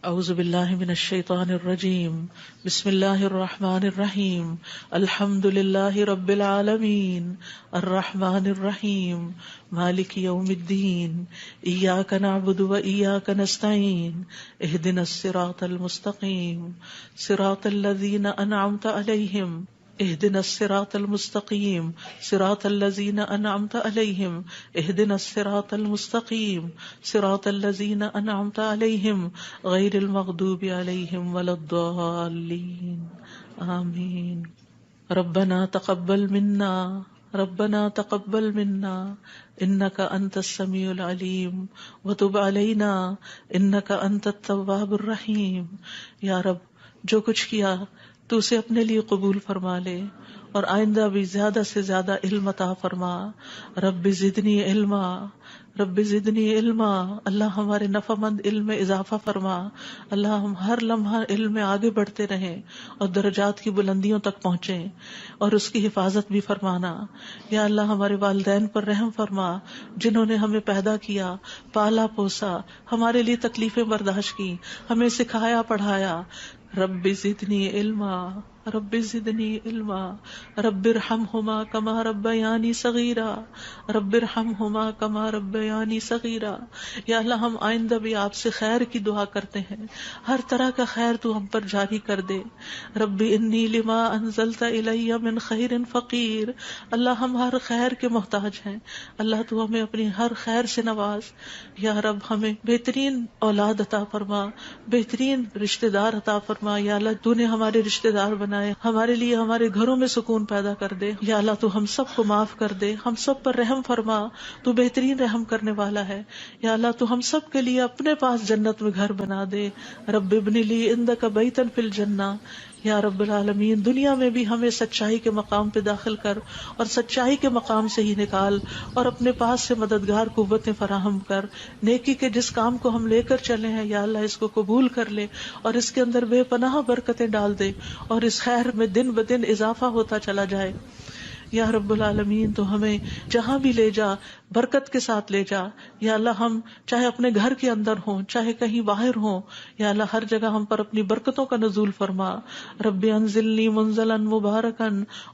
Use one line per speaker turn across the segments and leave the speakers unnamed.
اعوذ باللہ من الشیطان الرجیم بسم اللہ الرحمن الرحیم الحمد للہ رب العالمین الرحمن الرحیم مالک یوم الدین ایاک نعبد و ایاک نستعین اہدنا الصراط المستقیم صراط الذین انعمت علیہم اهدنا الصراط المستقیم صراط الذین انعمت علیہم اهدنا الصراط المستقیم صراط الذین انعمت علیہم غیر المغضوب علیہم ولا الضالین آمین۔ ربنا تقبل منا انک انت السمیع العلیم وتب علینا انک انت التواب الرحیم۔ یا رب، جو کچھ کیا تو اسے اپنے لیے قبول فرما لے اور آئندہ بھی زیادہ سے زیادہ علم عطا فرما۔ رب زدنی علما، اللہ ہمارے نفع مند علم میں اضافہ فرما۔ اللہ ہم ہر لمحہ علم میں آگے بڑھتے رہیں اور درجات کی بلندیوں تک پہنچیں اور اس کی حفاظت بھی فرمانا۔ یا اللہ ہمارے والدین پر رحم فرما، جنہوں نے ہمیں پیدا کیا، پالا پوسا، ہمارے لیے تکلیفیں برداشت کی، ہمیں سکھایا پڑھایا۔ رب زدنی علما رب ارحمہما کما ربیانی صغیرا یا اللہ ہم آئندہ بھی آپ سے خیر کی دعا کرتے ہیں، ہر طرح کا خیر تو ہم پر جاری کر دے۔ رب انی لما انزلت الی من خیر فقیر، اللہ ہم ہر خیر کے محتاج ہیں، اللہ تو ہمیں اپنی ہر خیر سے نواز۔ یا رب ہمیں بہترین اولاد عطا فرما، بہترین رشتہ دار عطا فرما۔ یا اللہ تو نے ہمارے رشتہ دار بنائے، ہمارے لیے ہمارے گھروں میں سکون پیدا کر دے۔ یا اللہ تو ہم سب کو معاف کر دے، ہم سب پر رحم فرما، تو بہترین رحم کرنے والا ہے۔ یا اللہ تو ہم سب کے لیے اپنے پاس جنت میں گھر بنا دے۔ رب ابن لی عندک بیتا فی الجنہ، یا رب العالمین دنیا میں بھی ہمیں سچائی کے مقام پہ داخل کر اور سچائی کے مقام سے ہی نکال، اور اپنے پاس سے مددگار قوتیں فراہم کر۔ نیکی کے جس کام کو ہم لے کر چلے ہیں یا اللہ اس کو قبول کر لے اور اس کے اندر بے پناہ برکتیں ڈال دے اور اس خیر میں دن بدن اضافہ ہوتا چلا جائے۔ یا رب العالمین تو ہمیں جہاں بھی لے جا برکت کے ساتھ لے جا۔ یا اللہ ہم چاہے اپنے گھر کے اندر ہوں چاہے کہیں باہر ہوں، یا اللہ ہر جگہ ہم پر اپنی برکتوں کا نزول فرما۔ رب انزلنی منزلا مبارکا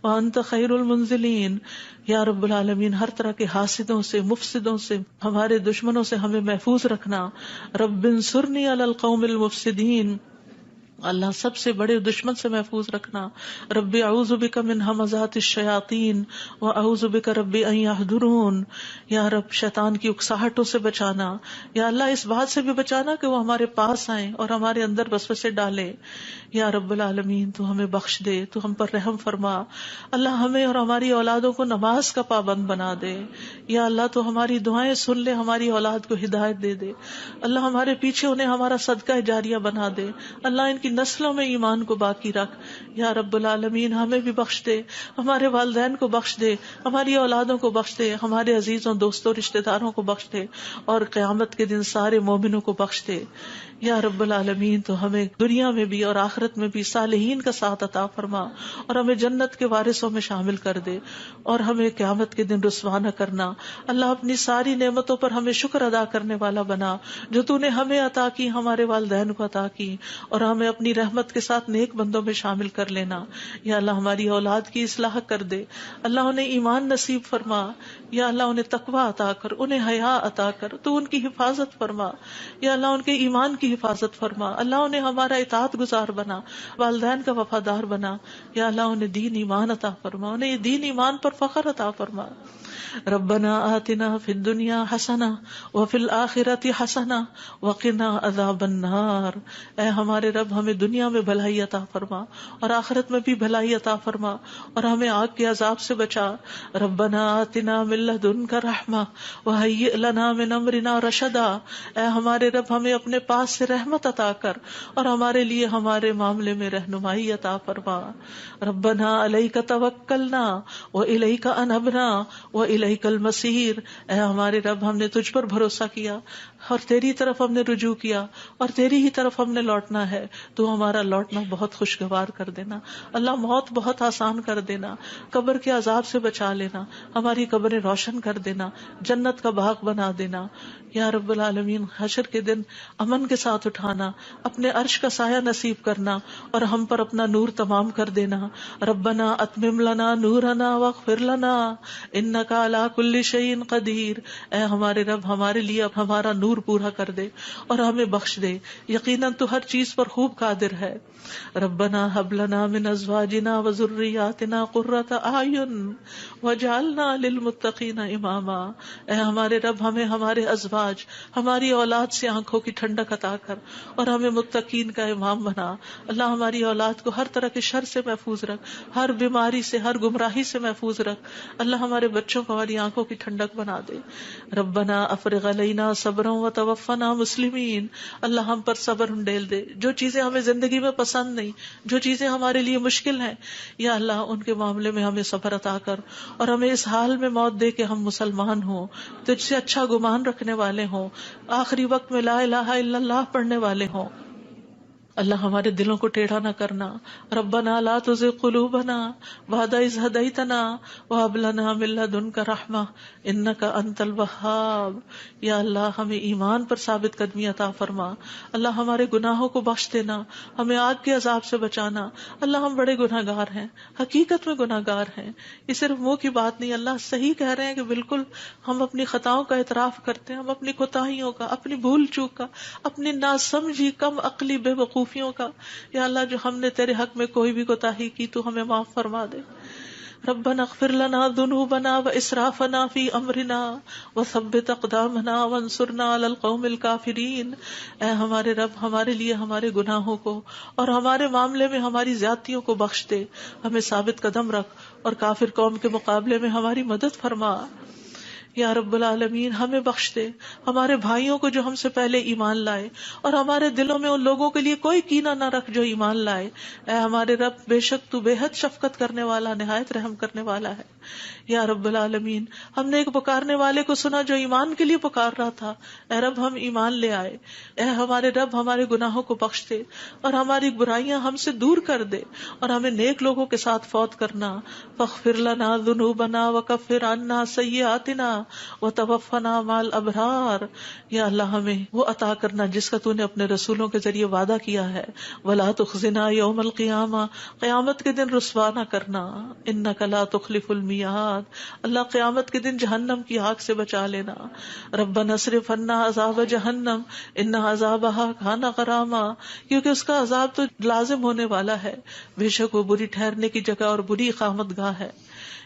وانت خیر المنزلین۔ یا رب العالمین ہر طرح کے حاسدوں سے، مفسدوں سے، ہمارے دشمنوں سے ہمیں محفوظ رکھنا۔ رب انصرنی علی القوم المفسدین، اللہ سب سے بڑے دشمن سے محفوظ رکھنا۔ رب اعوذ بک من ہمزات الشیاطین واعوذ بک رب ان یحضرون، یا رب شیطان کی اکساہٹوں سے بچانا، یا اللہ اس بات سے بھی بچانا کہ وہ ہمارے پاس آئیں اور ہمارے اندر وسوسے ڈالے۔ یا رب العالمین تو ہمیں بخش دے، تو ہم پر رحم فرما۔ اللہ ہمیں اور ہماری اولادوں کو نماز کا پابند بنا دے۔ یا اللہ تو ہماری دعائیں سن لے، ہماری اولاد کو ہدایت دے دے۔ اللہ ہمارے پیچھے انہیں ہمارا صدقہ جاریہ بنا دے۔ اللہ ان کی نسلوں میں ایمان کو باقی رکھ۔ یا رب العالمین ہمیں بھی بخش دے، ہمارے والدین کو بخش دے، ہماری اولادوں کو بخش دے، ہمارے عزیزوں دوستوں رشتہ داروں کو بخش دے، اور قیامت کے دن سارے مومنوں کو بخش دے۔ یا رب العالمین تو ہمیں دنیا میں بھی اور آخرت میں بھی صالحین کا ساتھ عطا فرما اور ہمیں جنت کے وارثوں میں شامل کر دے، اور ہمیں قیامت کے دن رسوا نہ کرنا۔ اللہ اپنی ساری نعمتوں پر ہمیں شکر ادا کرنے والا بنا، جو تو نے ہمیں عطا کی، ہمارے والدین کو عطا کی، اور ہمیں اپنی رحمت کے ساتھ نیک بندوں میں شامل کر لینا۔ یا اللہ ہماری اولاد کی اصلاح کر دے، اللہ انہیں ایمان نصیب فرما۔ یا اللہ انہیں تقوی عطا کر، انہیں حیا عطا کر، تو ان کی حفاظت فرما۔ یا اللہ ان کے ایمان کی حفاظت فرما، اللہ انہیں ہمارا اطاعت گزار بنا، والدین کا وفادار بنا۔ یا اللہ انہیں دین ایمان عطا فرما، انہیں دین ایمان پر فخر عطا فرما۔ ربنا آتنا فی الدنیا حسنہ وفی الآخرۃ حسنہ وقنا عذاب النار۔ اے ہمارے رب ہمیں دنیا میں بھلائی عطا فرما اور آخرت میں بھی بھلائی عطا فرما، اور ہمیں آگ کے عذاب سے بچا۔ ربنا آتنا من لدنک رحمہ وہیئ لنا من امرنا رشدا۔ اے ہمارے رب ہمیں اپنے پاس سے رحمت عطا کر اور ہمارے لیے ہمارے معاملے میں رہنمائی عطا فرما۔ ربنا علیک توکلنا والیک انبنا والیک المصیر۔ اے ہمارے رب ہم نے تجھ پر بھروسہ کیا، اور تیری طرف ہم نے رجوع کیا اور تیری ہی طرف ہم نے لوٹنا ہے. تو ہمارا لوٹنا بہت خوشگوار کر دینا. اللہ موت بہت آسان کر دینا, قبر کے عذاب سے بچا لینا, ہماری قبریں روشن کر دینا, جنت کا باغ بنا دینا. یا رب العالمین, حشر کے دن امن کے ساتھ اٹھانا, اپنے عرش کا سایہ نصیب کرنا اور ہم پر اپنا نور تمام کر دینا. ربنا اتمم لنا نورنا واغفر لنا انک علی کل شیء قدیر. اے ہمارے رب, ہمارے لیے ہمارا نور پورا کر دے اور ہمیں بخش دے, یقیناً تو ہر چیز پر خوب قادر ہے. ربنا هب لنا من ازواجنا وذرياتنا قرة اعین واجعلنا للمتقین اماما. اے ہمارے رب, ہمیں ہمارے ازواج, ہماری اولاد سے آنکھوں کی ٹھنڈک عطا کر اور ہمیں متقین کا امام بنا. اللہ ہماری اولاد کو ہر طرح کے شر سے محفوظ رکھ, ہر بیماری سے, ہر گمراہی سے محفوظ رکھ. اللہ ہمارے بچوں کو ہماری آنکھوں کی ٹھنڈک بنا دے. ربنا افرغ علینا صبرا وتوفنا مسلمین. اللہ ہم پر صبر ڈیل دے. جو چیزیں ہمیں زندگی میں پسند نہیں, جو چیزیں ہمارے لیے مشکل ہیں, یا اللہ ان کے معاملے میں ہمیں صبر عطا کر اور ہمیں اس حال میں موت دے کہ ہم مسلمان ہوں, تجھ سے اچھا گمان رکھنے والے ہوں, آخری وقت میں لا الہ الا اللہ پڑھنے والے ہوں. اللہ ہمارے دلوں کو ٹیڑھا نہ کرنا. ربنا لا تزغ قلوبنا بعد اذ ہدیتنا وہب لنا من لدنک رحمہ انک انت الوہاب. یا اللہ ہمیں ایمان پر ثابت قدمی عطا فرما. اللہ ہمارے گناہوں کو بخش دینا, ہمیں آگ کے عذاب سے بچانا. اللہ ہم بڑے گناہ گار ہیں, حقیقت میں گناہ گار ہیں, یہ صرف منہ کی بات نہیں. اللہ صحیح کہہ رہے ہیں کہ بالکل ہم اپنی خطاؤں کا اعتراف کرتے ہیں, ہم اپنی کوتاہیوں کا, اپنی بھول چوک کا, اپنی ناسمجھی کم عقلی بے وقوفیوں کا. یا اللہ جو ہم نے تیرے حق میں کوئی بھی کوتاہی کی تو ہمیں معاف فرما دے. ربنا اغفر لنا ذنوبنا واسرافنا فی امرنا وثبت اقدامنا وانصرنا علی القوم الکافرین. اے ہمارے رب, ہمارے لیے ہمارے گناہوں کو اور ہمارے معاملے میں ہماری زیادتیوں کو بخش دے, ہمیں ثابت قدم رکھ اور کافر قوم کے مقابلے میں ہماری مدد فرما. یا رب العالمین, ہمیں بخش دے, ہمارے بھائیوں کو جو ہم سے پہلے ایمان لائے, اور ہمارے دلوں میں ان لوگوں کے لیے کوئی کینہ نہ رکھ جو ایمان لائے. اے ہمارے رب, بے شک تو بے حد شفقت کرنے والا, نہایت رحم کرنے والا ہے. یا رب العالمین, ہم نے ایک پکارنے والے کو سنا جو ایمان کے لیے پکار رہا تھا. اے رب, ہم ایمان لے آئے. اے ہمارے رب, ہمارے گناہوں کو بخش دے اور ہماری برائیاں ہم سے دور کر دے اور ہمیں نیک لوگوں کے ساتھ فوت کرنا. فاغفر لنا ذنوبنا وکفر عنا سیئاتنا وتوفنا مع الابرار. یا اللہ ہمیں وہ عطا کرنا جس کا تو نے اپنے رسولوں کے ذریعے وعدہ کیا ہے. ولا تخزنا یوم القیامہ, قیامت کے دن رسوا نہ کرنا. انک لا تخلف المیعاد, اللہ قیامت کے دن جہنم کی آگ سے بچا لینا. ربنا اصرف عنا عذاب جہنم ان عذابها کان غراما, کیونکہ اس کا عذاب تو لازم ہونے والا ہے, بے شک وہ بری ٹھہرنے کی جگہ اور بری اقامت گاہ ہے.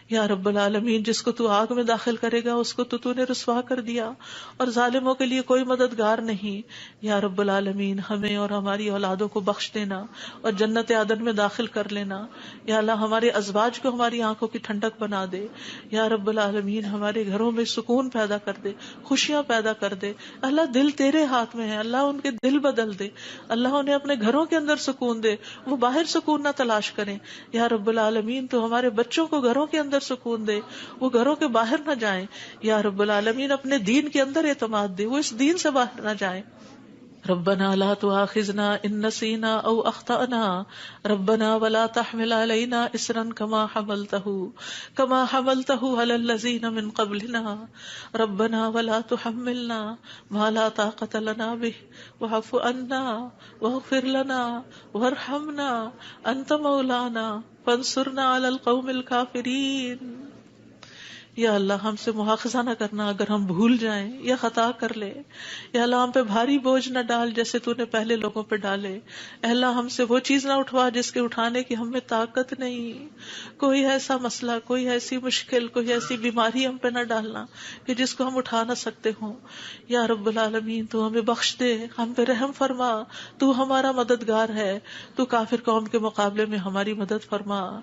یا رب العالمین, جس کو تو آگ میں داخل کرے گا اس کو تو نے رسوا کر دیا, اور ظالموں کے لیے کوئی مددگار نہیں. یا رب العالمین, ہمیں اور ہماری اولادوں کو بخش دینا اور جنت عدن میں داخل کر لینا. یا اللہ, ہمارے ازواج کو ہماری آنکھوں کی ٹھنڈک بنا دے. یا رب العالمین, ہمارے گھروں میں سکون پیدا کر دے, خوشیاں پیدا کر دے. اللہ, دل تیرے ہاتھ میں ہے, اللہ ان کے دل بدل دے. اللہ انہیں اپنے گھروں کے اندر سکون دے, وہ باہر سکون نہ تلاش کریں. یا رب العالمین, تو ہمارے بچوں کو گھروں کے اندر سکون دے, وہ گھروں کے باہر نہ جائیں. یا رب العالمین, اپنے دین کے اندر اعتماد دے, وہ اس دین سے باہر نہ جائیں. ربنا لا تؤاخذنا ان نسينا او اخطأنا ربنا ولا تحمل علينا اصرا كما حملته على الذين من قبلنا ربنا ولا تحملنا ما لا طاقة لنا به واعف عنا واغفر لنا وارحمنا انت مولانا فانصرنا على القوم الكافرين. یا اللہ, ہم سے مواخذہ نہ کرنا اگر ہم بھول جائیں یا خطا کر لیں. یا اللہ, ہم پہ بھاری بوجھ نہ ڈال جیسے تو نے پہلے لوگوں پہ ڈالے. اے اللہ, ہم سے وہ چیز نہ اٹھوا جس کے اٹھانے کی ہم میں طاقت نہیں. کوئی ایسا مسئلہ, کوئی ایسی مشکل, کوئی ایسی بیماری ہم پہ نہ ڈالنا کہ جس کو ہم اٹھا نہ سکتے ہوں. یا رب العالمین, تو ہمیں بخش دے, ہم پہ رحم فرما, تو ہمارا مددگار ہے, تو کافر قوم کے مقابلے میں ہماری مدد فرما.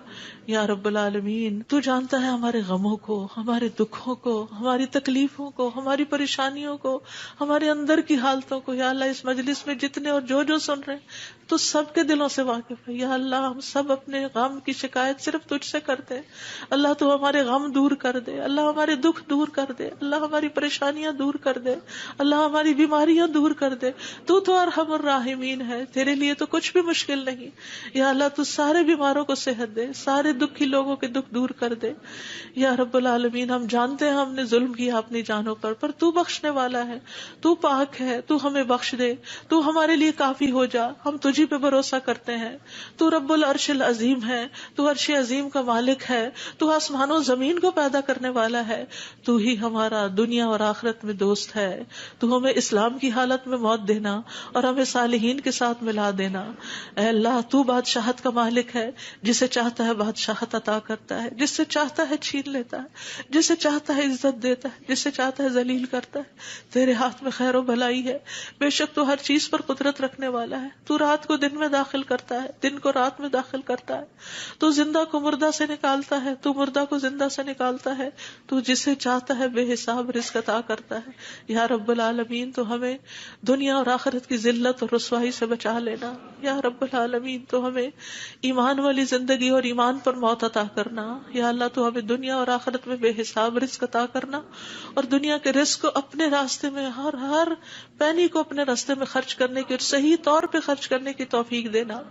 یا رب العالمین, تو جانتا ہے ہمارے غموں کو, ہمارے دکھوں کو، ہماری تکلیفوں کو، ہماری پریشانیوں کو، ہمارے اندر کی حالتوں کو یا اللہ اس مجلس میں جتنے اور جو سن رہے ہیں تو سب کے دلوں سے واقف ہے یا اللہ. ہم سب اپنے غم کی شکایت صرف تجھ سے کرتے ہیں. اللہ تو ہمارے غم دور کر دے، اللہ ہمارے دکھ دور کر دے، اللہ ہماری پریشانیاں دور کر دے، اللہ ہماری بیماریاں دور کر دے. تو ارحم الراحمین ہے، تیرے لیے تو کچھ بھی مشکل نہیں. یا اللہ تو سارے بیماروں کو صحت دے، سارے دکھی لوگوں کے دکھ دور کر دے. یا رب العالمین ہم جانتے ہیں ہم نے ظلم کیا اپنی جانوں پر تو بخشنے والا ہے، تو پاک ہے، تو ہمیں بخش دے، تو ہمارے لیے کافی ہو جا. ہم تجھی پہ بھروسہ کرتے ہیں. تو رب العرش العظیم ہے، تو عرش عظیم کا مالک ہے، تو آسمان و زمین کو پیدا کرنے والا ہے. تو ہی ہمارا دنیا اور آخرت میں دوست ہے. تو ہمیں اسلام کی حالت میں موت دینا اور ہمیں صالحین کے ساتھ ملا دینا. اے اللہ تو بادشاہت کا مالک ہے، جسے چاہتا ہے بادشاہت عطا کرتا ہے، جس سے چاہتا ہے چھین لیتا ہے، جسے چاہتا ہے عزت دیتا ہے، جسے چاہتا ہے ذلیل کرتا ہے. تیرے ہاتھ میں خیر و بھلائی ہے. بے شک تو ہر چیز پر قدرت رکھنے والا ہے. تو رات کو دن میں داخل کرتا ہے، دن کو رات میں داخل کرتا ہے. تو زندہ کو مردہ سے نکالتا ہے، تو مردہ کو زندہ سے نکالتا ہے. تو جسے چاہتا ہے بے حساب رزق عطا کرتا ہے. یا رب العالمین تو ہمیں دنیا اور آخرت کی ذلت اور رسوائی سے بچا لینا. یا رب العالمین تو ہمیں ایمان والی زندگی اور ایمان پر موت عطا کرنا. یا اللہ تو ہمیں دنیا اور آخرت میں بے حساب رزق عطا کرنا اور دنیا کے رزق کو اپنے راستے میں ہر پینی کو اپنے راستے میں خرچ کرنے کی اور صحیح طور پہ خرچ کرنے کی توفیق دینا.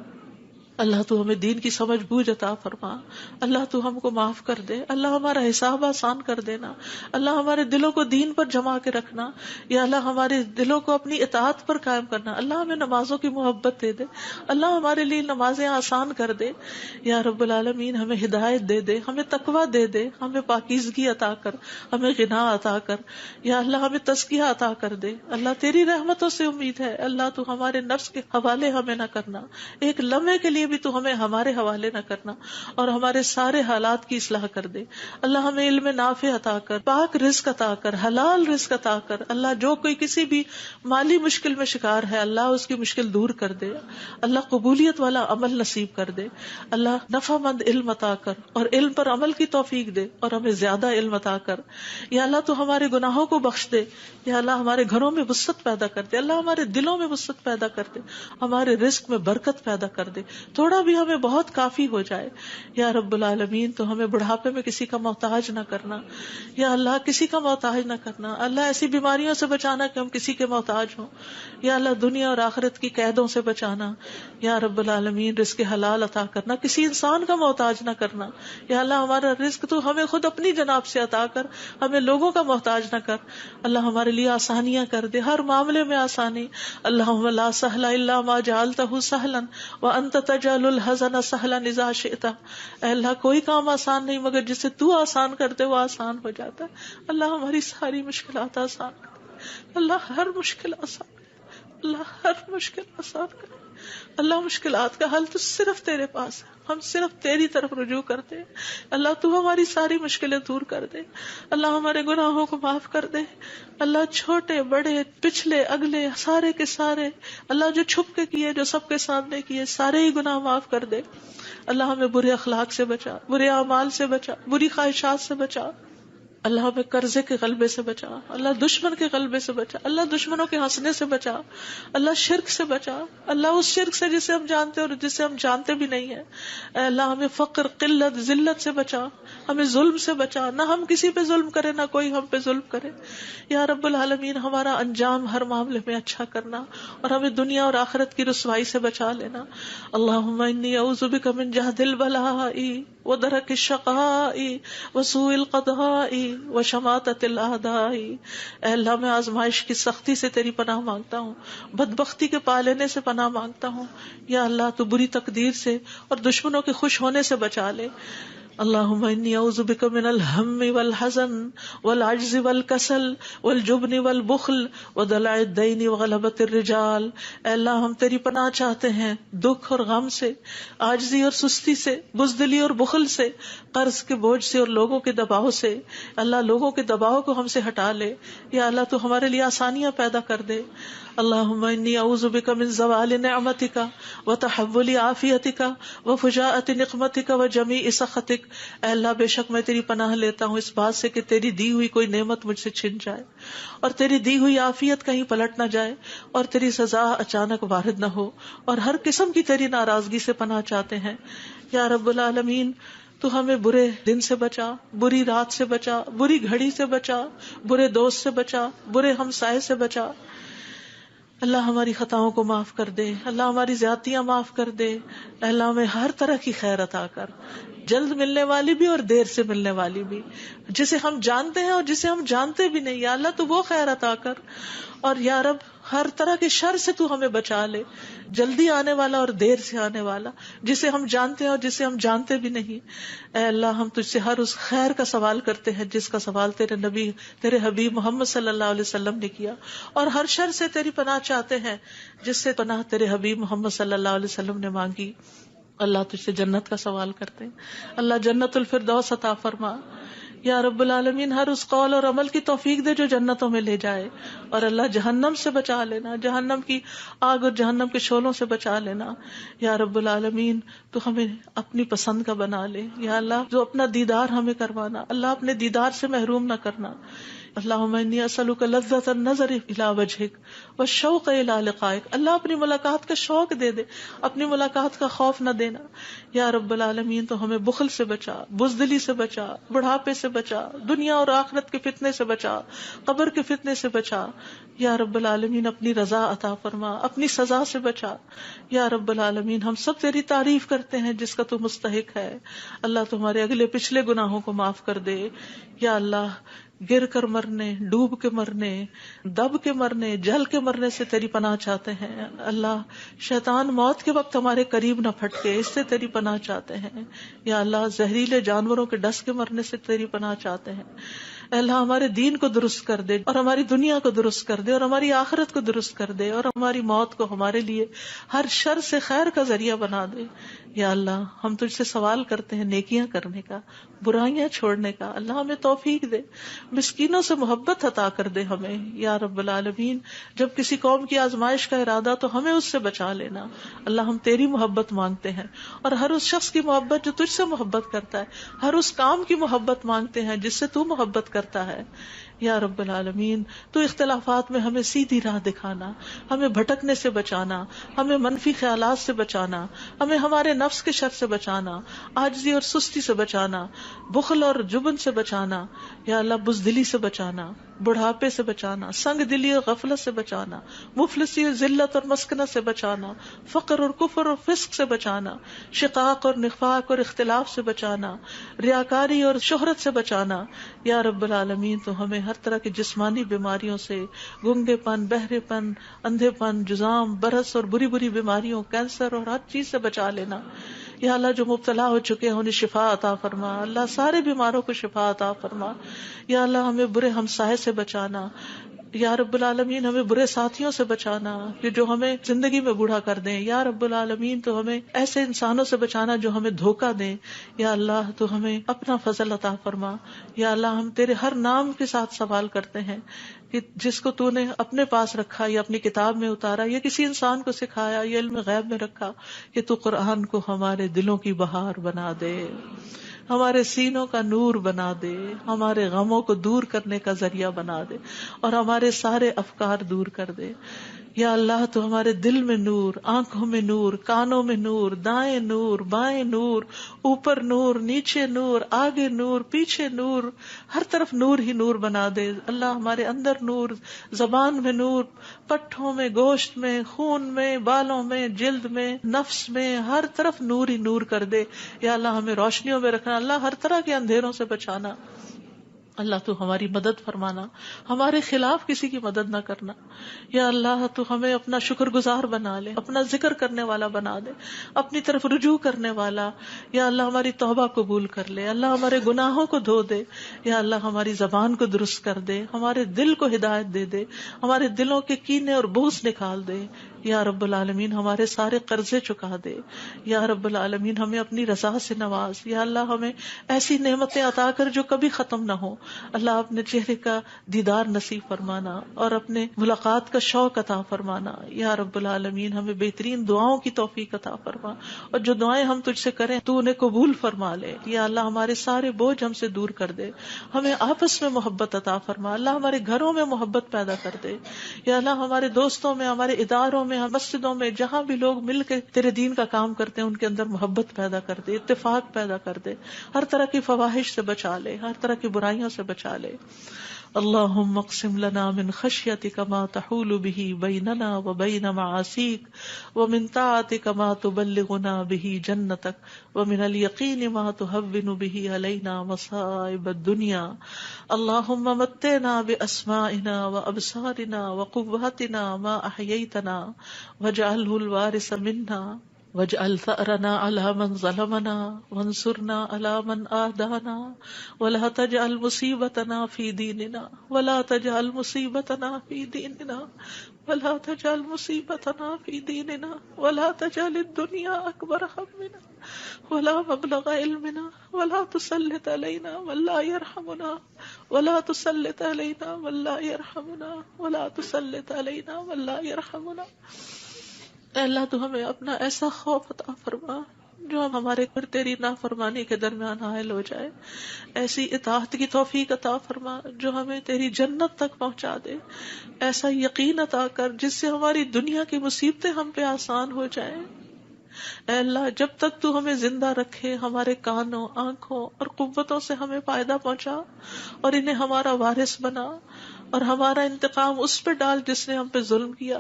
اللہ تو ہمیں دین کی سمجھ بوجھ عطا فرما. اللہ تو ہم کو معاف کر دے. اللہ ہمارا حساب آسان کر دینا. اللہ ہمارے دلوں کو دین پر جما کے رکھنا. یا اللہ ہمارے دلوں کو اپنی اطاعت پر قائم کرنا. اللہ ہمیں نمازوں کی محبت دے دے. اللہ ہمارے لیے نمازیں آسان کر دے. یا رب العالمین ہمیں ہدایت دے دے، ہمیں تقویٰ دے دے، ہمیں پاکیزگی عطا کر، ہمیں غنا عطا کر. یا اللہ ہمیں تزکیہ عطا کر دے. اللہ تیری رحمتوں سے امید ہے. اللہ تو ہمارے نفس کے حوالے ہمیں نہ کرنا. ایک لمحے کے لیے بھی تو ہمیں ہمارے حوالے نہ کرنا اور ہمارے سارے حالات کی اصلاح کر دے. اللہ ہمیں علم نافع عطا کر، پاک رزق عطا کر، حلال رزق عطا کر. اللہ جو کوئی کسی بھی مالی مشکل میں شکار ہے اللہ اس کی مشکل دور کر دے. اللہ قبولیت والا عمل نصیب کر دے. اللہ نفع مند علم عطا کر اور علم پر عمل کی توفیق دے اور ہمیں زیادہ علم عطا کر. یا اللہ تو ہمارے گناہوں کو بخش دے. یا اللہ ہمارے گھروں میں وسعت پیدا کر دے. اللہ ہمارے دلوں میں وسعت پیدا کر دے. ہمارے رزق میں برکت پیدا کر دے. تھوڑا بھی ہمیں بہت کافی ہو جائے. یا رب العالمین تو ہمیں بڑھاپے میں کسی کا محتاج نہ کرنا. یا اللہ کسی کا محتاج نہ کرنا. اللہ ایسی بیماریوں سے بچانا کہ ہم کسی کے محتاج ہوں. یا اللہ دنیا اور آخرت کی قیدوں سے بچانا. یا رب العالمین رزق حلال عطا کرنا، کسی انسان کا محتاج نہ کرنا. یا اللہ ہمارا رزق تو ہمیں خود اپنی جناب سے عطا کر، ہمیں لوگوں کا محتاج نہ کر. اللہ ہمارے لیے آسانیاں کر دے، ہر معاملے میں آسانی. اللہم لا سہل الا ما جعلتہ سہلا وانت تجعل الحزن سہلا اذا شئت. اے اللہ کوئی کام آسان نہیں مگر جسے تو آسان کرتے وہ آسان ہو جاتا ہے. اللہ ہماری ساری مشکلات آسان کر. اللہ ہر مشکل آسان کر. اللہ ہر مشکل آسان کر. اللہ مشکلات کا حل تو صرف تیرے پاس ہے. ہم صرف تیری طرف رجوع کرتے ہیں. اللہ تو ہماری ساری مشکلیں دور کر دے. اللہ ہمارے گناہوں کو معاف کر دے. اللہ چھوٹے بڑے پچھلے اگلے سارے کے سارے اللہ جو چھپ کے کیے جو سب کے سامنے کیے سارے ہی گناہ معاف کر دے. اللہ ہمیں برے اخلاق سے بچا، برے اعمال سے بچا، بری خواہشات سے بچا. اللہ ہمیں قرضے کے غلبے سے بچا. اللہ دشمن کے غلبے سے بچا. اللہ دشمنوں کے ہنسنے سے بچا. اللہ شرک سے بچا. اللہ اس شرک سے جسے ہم جانتے اور جسے ہم جانتے بھی نہیں ہیں. اے اللہ ہمیں فقر قلت ذلت سے بچا. ہمیں ظلم سے بچا. نہ ہم کسی پہ ظلم کرے نہ کوئی ہم پہ ظلم کرے. یا رب العالمین ہمارا انجام ہر معاملے میں اچھا کرنا اور ہمیں دنیا اور آخرت کی رسوائی سے بچا لینا. اللہم انی اعوذ بک من جہد البلاء ودرک الشقاء وسوء القضاء وشماتۃ الاعداء. اے اللہ میں آزمائش کی سختی سے تیری پناہ مانگتا ہوں، بدبختی کے پا لینے سے پناہ مانگتا ہوں. یا اللہ تو بری تقدیر سے اور دشمنوں کے خوش ہونے سے بچا لے. اللہم انی اعوذ بک من الہم والحزن والعجز والکسل والجبن والبخل ودلع الدین وغلبۃ الرجال. اے اللہ ہم تیری پناہ چاہتے ہیں دکھ اور غم سے، عاجزی اور سستی سے، بزدلی اور بخل سے، قرض کے بوجھ سے اور لوگوں کے دباؤ سے. اللہ لوگوں کے دباؤ کو ہم سے ہٹا لے. یا اللہ تو ہمارے لیے آسانیاں پیدا کر دے. اللہم انی اعوذ بک من زوال نعمتک وتحول عافیتک وفجاءۃ نقمتک وجمیع سخطک بک، اے اللہ بے شک میں تیری پناہ لیتا ہوں اس بات سے کہ تیری دی ہوئی کوئی نعمت مجھ سے چھن جائے، اور تیری دی ہوئی عافیت کہیں پلٹ نہ جائے، اور تیری سزا اچانک وارد نہ ہو، اور ہر قسم کی تیری ناراضگی سے پناہ چاہتے ہیں یا رب العالمین۔ تو ہمیں برے دن سے بچا، بری رات سے بچا، بری گھڑی سے بچا، برے دوست سے بچا، برے ہمسائے سے بچا۔ اللہ ہماری خطاؤں کو معاف کر دے، اللہ ہماری زیادتیاں معاف کر دے، اللہ ہمیں ہر طرح کی خیر عطا کر، جلد ملنے والی بھی اور دیر سے ملنے والی بھی، جسے ہم جانتے ہیں اور جسے ہم جانتے بھی نہیں، یا اللہ تو وہ خیر عطا کر، اور یا رب ہر طرح کے شر سے تو ہمیں بچا لے، جلدی آنے والا اور دیر سے آنے والا، جسے ہم جانتے ہیں اور جسے ہم جانتے بھی نہیں۔ اے اللہ ہم تجھ سے ہر اس خیر کا سوال کرتے ہیں جس کا سوال تیرے نبی، تیرے حبیب محمد صلی اللہ علیہ وسلم نے کیا، اور ہر شر سے تیری پناہ چاہتے ہیں جس سے پناہ تیرے حبیب محمد صلی اللہ علیہ وسلم نے مانگی۔ اللہ تجھ سے جنت کا سوال کرتے ہیں، اللہ جنت الفردوس عطا فرما یا رب العالمین، ہر اس قول اور عمل کی توفیق دے جو جنتوں میں لے جائے، اور اللہ جہنم سے بچا لینا، جہنم کی آگ اور جہنم کے شعلوں سے بچا لینا یا رب العالمین۔ تو ہمیں اپنی پسند کا بنا لے یا اللہ، جو اپنا دیدار ہمیں کروانا، اللہ اپنے دیدار سے محروم نہ کرنا۔ اللہم انی اسألک لذۃ النظر الی وجہک والشوق الی لقائک، اللہ اپنی ملاقات کا شوق دے دے، اپنی ملاقات کا خوف نہ دینا یا رب العالمین۔ تو ہمیں بخل سے بچا، بزدلی سے بچا، بڑھاپے سے بچا، دنیا اور آخرت کے فتنے سے بچا، قبر کے فتنے سے بچا یا رب العالمین۔ اپنی رضا عطا فرما، اپنی سزا سے بچا یا رب العالمین۔ ہم سب تیری تعریف کرتے ہیں جس کا تو مستحق ہے، اللہ تمہارے اگلے پچھلے گناہوں کو معاف کر دے یا اللہ۔ گر کر مرنے، ڈوب کے مرنے، دب کے مرنے، جل کے مرنے سے تیری پناہ چاہتے ہیں اللہ۔ شیطان موت کے وقت ہمارے قریب نہ پھٹکے، اس سے تیری پناہ چاہتے ہیں یا اللہ۔ زہریلے جانوروں کے ڈس کے مرنے سے تیری پناہ چاہتے ہیں اے اللہ۔ ہمارے دین کو درست کر دے، اور ہماری دنیا کو درست کر دے، اور ہماری آخرت کو درست کر دے، اور ہماری موت کو ہمارے لیے ہر شر سے خیر کا ذریعہ بنا دے یا اللہ۔ ہم تجھ سے سوال کرتے ہیں نیکیاں کرنے کا، برائیاں چھوڑنے کا، اللہ ہمیں توفیق دے، مسکینوں سے محبت عطا کر دے ہمیں یا رب العالمین۔ جب کسی قوم کی آزمائش کا ارادہ تو ہمیں اس سے بچا لینا اللہ۔ ہم تیری محبت مانگتے ہیں، اور ہر اس شخص کی محبت جو تجھ سے محبت کرتا ہے، ہر اس کام کی محبت مانگتے ہیں جس سے تو محبت کرتا ہے یا رب العالمین۔ تو اختلافات میں ہمیں سیدھی راہ دکھانا، ہمیں بھٹکنے سے بچانا، ہمیں منفی خیالات سے بچانا، ہمیں ہمارے نفس کے شر سے بچانا، عاجزی اور سستی سے بچانا، بخل اور جبن سے بچانا یا اللہ، بزدلی سے بچانا، بڑھاپے سے بچانا، سنگ دلی اور غفلت سے بچانا، مفلسی اور ذلت اور مسکنت سے بچانا، فقر اور کفر اور فسق سے بچانا، شقاق اور نفاق اور اختلاف سے بچانا، ریاکاری اور شہرت سے بچانا یا رب العالمین۔ تو ہمیں ہر طرح کی جسمانی بیماریوں سے، گنگے پن، بہرے پن، اندھے پن، جزام، برس اور بری بری بیماریوں، کینسر اور ہر چیز سے بچا لینا یا اللہ۔ جو مبتلا ہو چکے ہیں انہیں شفا عطا فرما اللہ، سارے بیماروں کو شفا عطا فرما یا اللہ۔ ہمیں برے ہمسائے سے بچانا یا رب العالمین، ہمیں برے ساتھیوں سے بچانا کہ جو ہمیں زندگی میں بوڑھا کر دیں یا رب العالمین۔ تو ہمیں ایسے انسانوں سے بچانا جو ہمیں دھوکہ دیں یا اللہ۔ تو ہمیں اپنا فضل عطا فرما یا اللہ۔ ہم تیرے ہر نام کے ساتھ سوال کرتے ہیں کہ جس کو تو نے اپنے پاس رکھا یا اپنی کتاب میں اتارا یا کسی انسان کو سکھایا یا علم غیب میں رکھا، کہ تو قرآن کو ہمارے دلوں کی بہار بنا دے، ہمارے سینوں کا نور بنا دے، ہمارے غموں کو دور کرنے کا ذریعہ بنا دے، اور ہمارے سارے افکار دور کر دے یا اللہ۔ تو ہمارے دل میں نور، آنکھوں میں نور، کانوں میں نور، دائیں نور، بائیں نور، اوپر نور، نیچے نور، آگے نور، پیچھے نور، ہر طرف نور ہی نور بنا دے اللہ۔ ہمارے اندر نور، زبان میں نور، پٹھوں میں، گوشت میں، خون میں، بالوں میں، جلد میں، نفس میں، ہر طرف نور ہی نور کر دے یا اللہ۔ ہمیں روشنیوں میں رکھنا اللہ، ہر طرح کے اندھیروں سے بچانا اللہ۔ تو ہماری مدد فرمانا، ہمارے خلاف کسی کی مدد نہ کرنا یا اللہ۔ تو ہمیں اپنا شکر گزار بنا لے، اپنا ذکر کرنے والا بنا دے، اپنی طرف رجوع کرنے والا یا اللہ۔ ہماری توبہ قبول کر لے اللہ، ہمارے گناہوں کو دھو دے یا اللہ۔ ہماری زبان کو درست کر دے، ہمارے دل کو ہدایت دے دے، ہمارے دلوں کے کینے اور بغض نکال دے یا رب العالمین ہمارے سارے قرضے چکا دے. یا رب العالمین ہمیں اپنی رضا سے نواز. یا اللہ ہمیں ایسی نعمتیں عطا کر جو کبھی ختم نہ ہو. اللہ اپنے چہرے کا دیدار نصیب فرمانا اور اپنے ملاقات کا شوق عطا فرمانا. یا رب العالمین ہمیں بہترین دعاؤں کی توفیق عطا فرما، اور جو دعائیں ہم تجھ سے کریں تو انہیں قبول فرما لے. یا اللہ ہمارے سارے بوجھ ہم سے دور کر دے، ہمیں آپس میں محبت عطا فرما. اللہ ہمارے گھروں میں محبت پیدا کر دے. یا اللہ ہمارے دوستوں میں، ہمارے اداروں میں، مسجدوں میں، جہاں بھی لوگ مل کے تیرے دین کا کام کرتے ہیں ان کے اندر محبت پیدا کر دے، اتفاق پیدا کر دے، ہر طرح کی فواحش سے بچا لے، ہر طرح کی برائیوں سے بچا لے. اللہم اقسم لنا من خشیتک ما تحول به بیننا وبین معاصیک ومن طاعتک ما تبلغنا به جنتک ومن الیقین ما تهون به علینا مصائب الدنیا. اللہم متعنا باسمائنا وابصارنا وقواتنا ما احییتنا واجعله الوارث منا واجعل ثأرنا على من ظلمنا وانصرنا على من آدانا ولا تجعل مصيبتنا في ديننا ولا تجعل مصيبتنا في ديننا ولا تجعل مصيبتنا في ديننا ولا تجعل الدنيا أكبر همنا ولا مبلغ علمنا ولا تسلط علينا من لا يرحمنا ولا تسلط علينا من لا يرحمنا ولا تسلط علينا من لا يرحمنا. اے اللہ تو ہمیں اپنا ایسا خوف عطا فرما جو ہمارے اور تیری نافرمانی کے درمیان حائل ہو جائے، ایسی اطاعت کی توفیق عطا فرما جو ہمیں تیری جنت تک پہنچا دے، ایسا یقین عطا کر جس سے ہماری دنیا کی مصیبتیں ہم پہ آسان ہو جائیں. اے اللہ جب تک تو ہمیں زندہ رکھے ہمارے کانوں، آنکھوں اور قوتوں سے ہمیں فائدہ پہنچا اور انہیں ہمارا وارث بنا، اور ہمارا انتقام اس پہ ڈال جس نے ہم پہ ظلم کیا.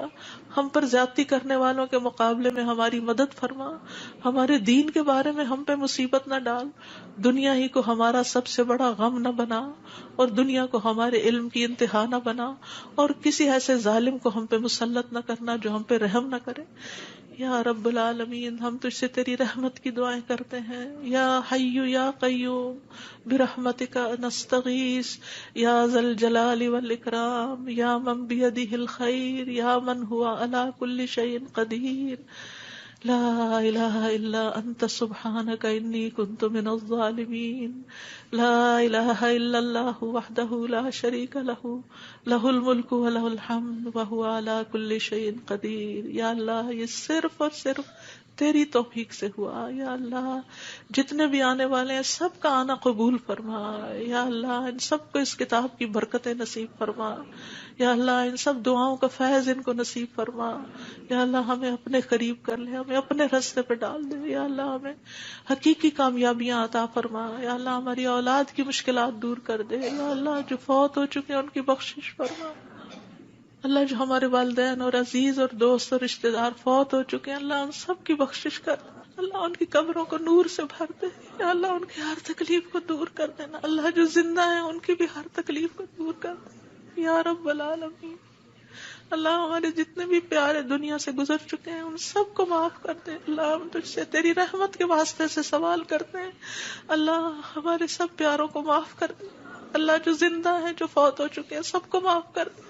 ہم پر زیادتی کرنے والوں کے مقابلے میں ہماری مدد فرما. ہمارے دین کے بارے میں ہم پہ مصیبت نہ ڈال. دنیا ہی کو ہمارا سب سے بڑا غم نہ بنا، اور دنیا کو ہمارے علم کی انتہا نہ بنا، اور کسی ایسے ظالم کو ہم پہ مسلط نہ کرنا جو ہم پہ رحم نہ کرے. یا رب العالمین ہم تجھ سے تیری رحمت کی دعائیں کرتے ہیں. یا حی یا قیوم برحمتک نستغیث یا ذا الجلال والاکرام یا من بیدہ الخیر یا من ہوا علی کل شیء قدیر. لا الہ الا انت سبحانک انی کنت من الظالمین. لا الہ الا اللہ وحدہ لا شریک لہ لہ الملک ولہ الحمد وہو علی کل شیء قدیر. یا اللہ یہ صرف اور صرف تیری توفیق سے ہوا. یا اللہ جتنے بھی آنے والے ہیں سب کا آنا قبول فرما. یا اللہ ان سب کو اس کتاب کی برکتیں نصیب فرما. یا اللہ ان سب دعاؤں کا فیض ان کو نصیب فرما. یا اللہ ہمیں اپنے قریب کر لے، ہمیں اپنے راستے پہ ڈال دے. یا اللہ ہمیں حقیقی کامیابیاں عطا فرما. یا اللہ ہماری اولاد کی مشکلات دور کر دے. یا اللہ جو فوت ہو چکے ہیں ان کی بخشش فرما. اللہ جو ہمارے والدین اور عزیز اور دوست اور رشتہ دار فوت ہو چکے ہیں اللہ ان سب کی بخشش کر. اللہ ان کی قبروں کو نور سے بھر دے. یا اللہ ان کی ہر تکلیف کو دور کر دینا. اللہ جو زندہ ہیں ان کی بھی ہر تکلیف کو دور کر دے یا رب العالمین. اللہ ہمارے جتنے بھی پیارے دنیا سے گزر چکے ہیں ان سب کو معاف کر دے. اللہ ہم تجھ سے تیری رحمت کے واسطے سے سوال کرتے ہیں، اللہ ہمارے سب پیاروں کو معاف کر دے. اللہ جو زندہ ہیں جو فوت ہو چکے ہیں سب کو معاف کر دے.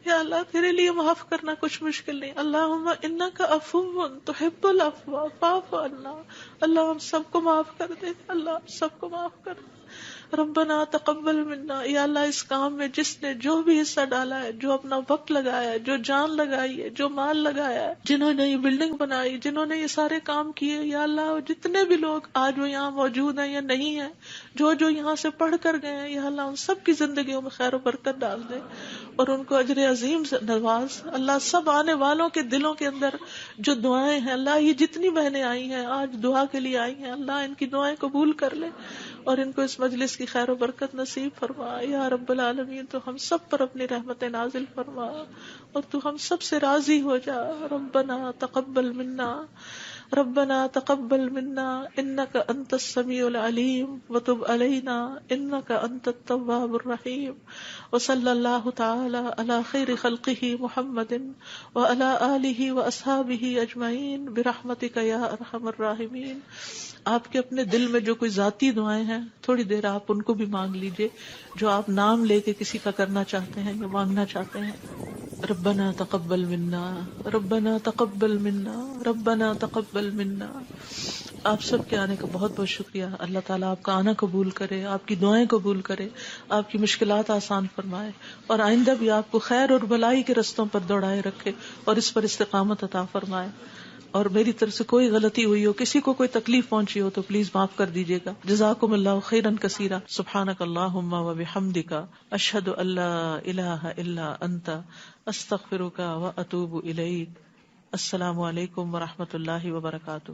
یا اللہ تیرے لیے معاف کرنا کچھ مشکل نہیں. اللہم انک عفو تحب العفو فاعف عنا. اللہ ہم سب کو معاف کر دے. اللہ ہم سب کو معاف کر دے. ربنا تقبل منا. یا اللہ اس کام میں جس نے جو بھی حصہ ڈالا ہے، جو اپنا وقت لگایا ہے، جو جان لگائی ہے، جو مال لگایا ہے، جنہوں نے یہ بلڈنگ بنائی، جنہوں نے یہ سارے کام کیے، یا اللہ جتنے بھی لوگ آج وہ یہاں موجود ہیں یا نہیں ہیں، جو یہاں سے پڑھ کر گئے ہیں، یا اللہ ان سب کی زندگیوں میں خیر و برکت ڈال دے اور ان کو اجر عظیم سے نواز. اللہ سب آنے والوں کے دلوں کے اندر جو دعائیں ہیں، اللہ یہ جتنی بہنیں آئی ہیں آج دعا کے لیے آئی ہیں، اللہ ان کی دعائیں قبول کر لے اور ان کو اس مجلس کی خیر و برکت نصیب فرما. یا رب العالمین تو ہم سب پر اپنی رحمت نازل فرما اور تو ہم سب سے راضی ہو جا. ربنا تقبل منا ربنا تقبل منا انك انت السميع العليم وتب علينا انك انت التواب الرحيم وصلى الله تعالى على خير خلقه محمد وعلى آله واصحابه اجمعين برحمتك یا ارحم الراحمین. آپ کے اپنے دل میں جو کوئی ذاتی دعائیں ہیں تھوڑی دیر آپ ان کو بھی مانگ لیجئے، جو آپ نام لے کے کسی کا کرنا چاہتے ہیں یا مانگنا چاہتے ہیں. ربنا تقبل منا ربنا تقبل منا ربنا تقبل منا. آپ سب کے آنے کا بہت بہت شکریہ. اللہ تعالیٰ آپ کا آنا قبول کرے، آپ کی دعائیں قبول کرے، آپ کی مشکلات آسان فرمائے، اور آئندہ بھی آپ کو خیر اور بھلائی کے رستوں پر دوڑائے رکھے اور اس پر استقامت عطا فرمائے. اور میری طرف سے کوئی غلطی ہوئی ہو، کسی کو کوئی تکلیف پہنچی ہو تو پلیز معاف کر دیجیے گا. جزاکم اللہ خیرا کثیرا. سبحانک اللہم و بحمدک اشہد ان لا الہ الا انت استغفرک و اتوب الیک. السلام علیکم و رحمۃ اللہ وبرکاتہ.